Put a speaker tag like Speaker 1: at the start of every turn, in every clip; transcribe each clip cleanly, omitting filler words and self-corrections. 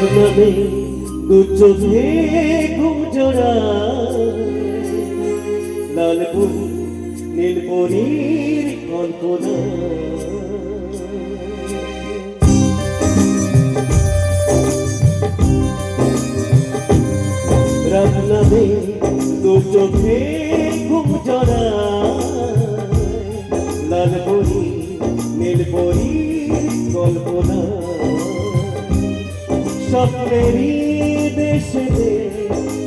Speaker 1: নামে দু চোখে ঘুম জোড়ায় লাল ফুল নীল পরীর কল্পনা রাত নামে দু চোখে ঘুম জোড়ায় লাল পরী নীল পরীর কল্পনা স্বপ্নেরই দেশে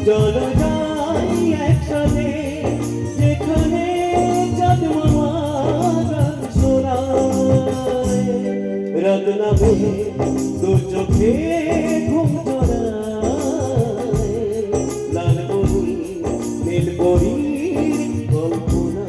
Speaker 1: চল যাই একসাথে যেখানে চাঁদ মামা গান শোনায় রাত নামে দু চোখে ঘুম জোড়ায় লাল পরী নীল পরীর কল্পনা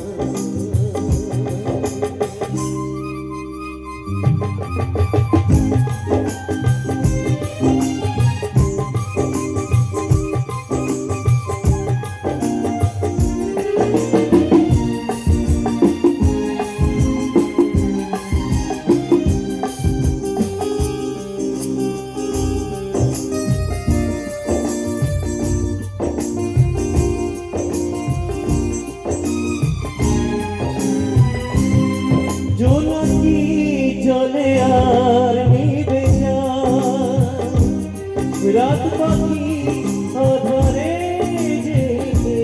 Speaker 1: জোনাকি চলে আর নিবে যায় রাত পাখি আধারে জেগে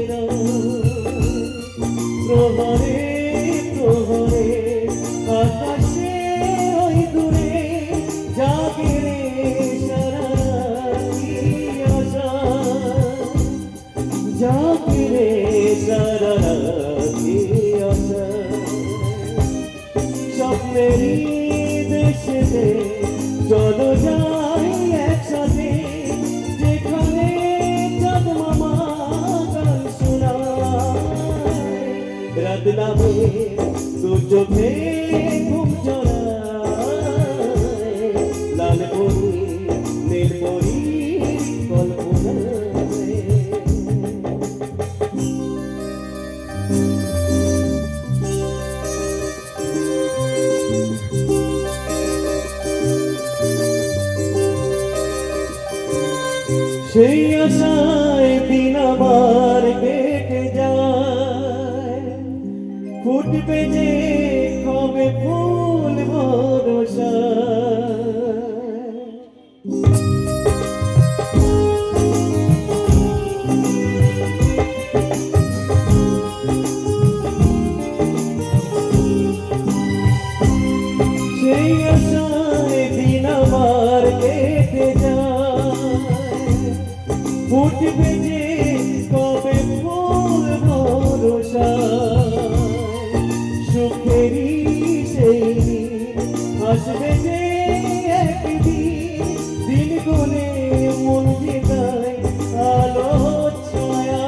Speaker 1: প্রহরে প্রহরে আকাশে ওই দূরে জাগে রে সারা রাতি আশা জাগে রে সারা রাতি আশা স্বপ্নেরই দেশে চলো যাই একসাথে যেখানে চাঁদ মামা গান শোনায় রাত নামে দু চোখে ঘুম জোড়ায় লাল পরী নীল পরীর কল্পনায় সেই আশায় দিন আমার কেটে যায় ফুটবে যে কবে ফুল ভরসা সেই আশায় দিন আমার কেটে যায় ফুটবে যে কবে ফুল ভরসা সুখেরই সেই আসবে যে একদিন দিন গুনে মন যেতায় আলো ছায়া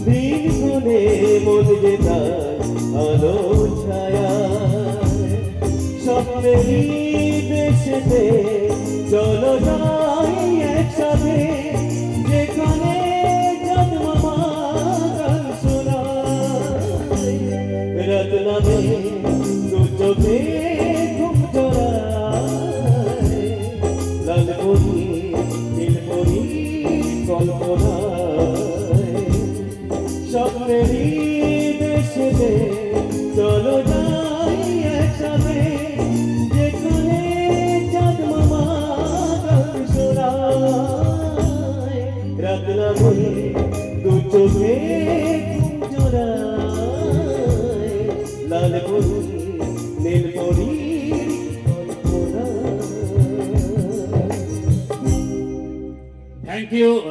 Speaker 1: দিন গুনে মন যেতায় আলো ছায়া স্বপ্নেরই দেশেতে চলো যাই একসাথে যেখানে চাঁদ মামা গান শোনায় রাত নামে দু চোখে ঘুম জোড়ায় লাল পরী নীল পরীর কল্পনায় স্বপ্নেরই দেশে চলো যাই একসাথে যেখানে চাঁদ মামা গান শোনায় রাত নামে দু চোখে ঘুম জোড়ায় লাল পরী নীল পরীর কল্পনা।
Speaker 2: Thank you.